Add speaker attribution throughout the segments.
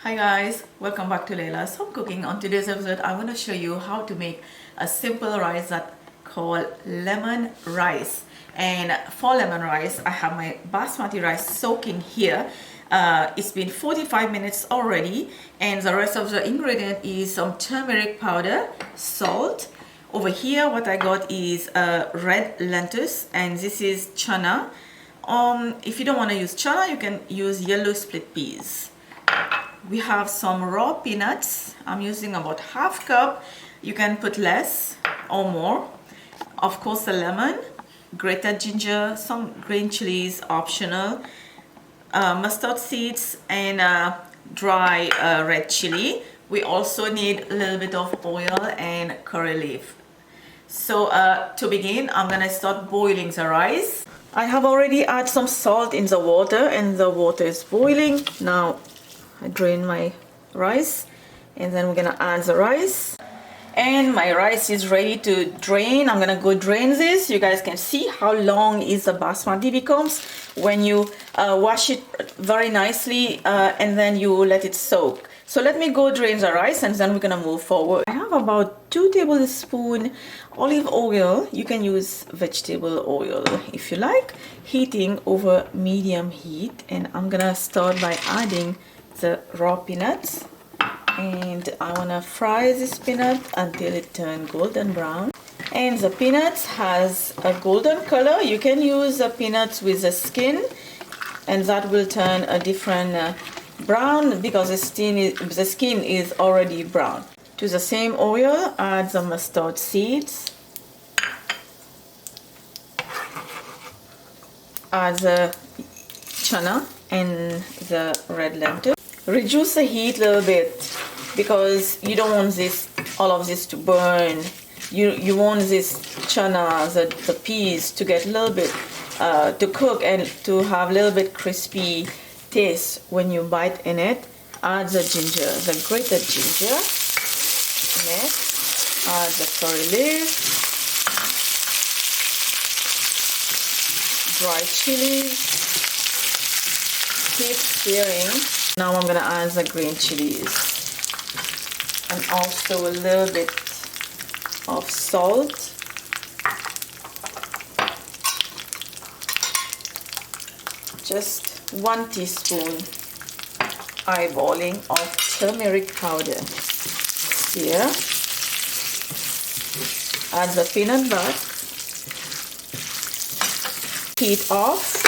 Speaker 1: Hi guys, welcome back to Laila's Home Cooking. On today's episode, I'm going to show you how to make a simple rice that called lemon rice. And for lemon rice, I have my basmati rice soaking here. It's been 45 minutes already, and the rest of the ingredient is some turmeric powder, salt. Over here, what I got is red lentils, and this is chana. If you don't want to use chana, you can use yellow split peas. We have some raw peanuts. I'm using about half cup. You can put less or more. Of course, the lemon, grated ginger, some green chilies, optional, mustard seeds, and dry red chili. We also need a little bit of oil and curry leaf. So to begin, I'm gonna start boiling the rice. I have already added some salt in the water, and the water is boiling. Now I drain my rice, and then we're gonna add the rice. And my rice is ready to drain. I'm gonna go drain this. You guys can see how long is the basmati becomes when you wash it very nicely and then you let it soak. So let me go drain the rice, and then we're gonna move forward. I have about 2 tablespoons olive oil. You can use vegetable oil if you like, heating over medium heat. And I'm gonna start by adding the raw peanuts, and I want to fry this peanut until it turns golden brown. And the peanuts has a golden color. You can use the peanuts with the skin, and that will turn a different brown because the skin is already brown. To the same oil, add the mustard seeds, add the chana and the red lentil. Reduce the heat a little bit because you don't want all of this to burn. You want this chana, the peas, to get a little bit to cook and to have a little bit crispy taste when you bite in it. Add the ginger, the grated ginger. Next, add the curry leaf, dry chilies. Keep stirring. Now I'm gonna add the green chilies and also a little bit of salt. Just 1 teaspoon eyeballing of turmeric powder. Stir. Add the peanut butter. Heat off.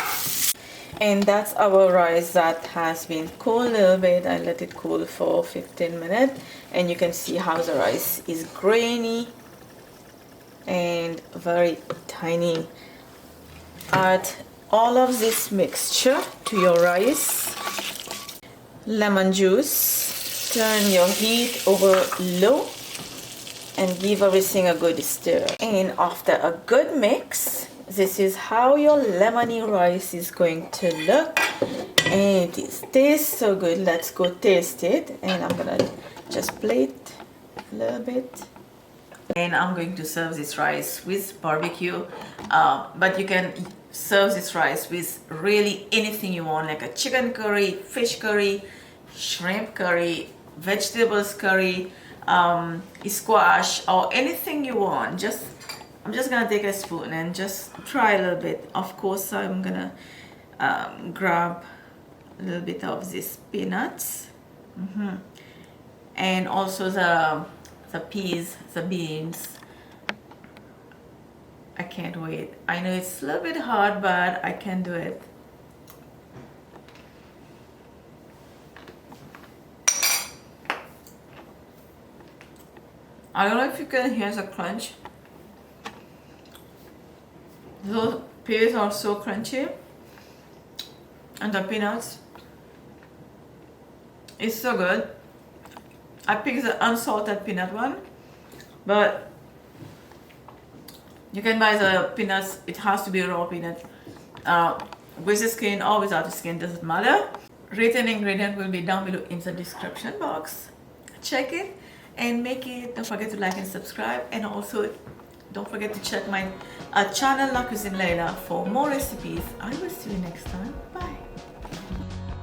Speaker 1: And that's our rice that has been cooled a little bit. I let it cool for 15 minutes, and you can see how the rice is grainy and very tiny. Add all of this mixture to your rice. Lemon juice. Turn your heat over low and give everything a good stir. And after a good mix, this is how your lemony rice is going to look, and it tastes so good. Let's go taste it, and I'm gonna just plate a little bit. And I'm going to serve this rice with barbecue, but you can serve this rice with really anything you want, like a chicken curry, fish curry, shrimp curry, vegetables curry, squash, or anything you want. I'm just gonna take a spoon and just try a little bit. Of course, I'm gonna grab a little bit of these peanuts, and also the peas, the beans. I can't wait. I know it's a little bit hard, but I can do it. I don't know if you can hear the crunch. Those peas are so crunchy, and the peanuts is so good. I picked the unsalted peanut one, but you can buy the peanuts. It has to be raw peanut, with the skin or without the skin, doesn't matter. Written ingredient will be down below in the description box. Check it and make it. Don't forget to like and subscribe, and also don't forget to check my channel, Cuisine Laila, for more recipes. I will see you next time. Bye.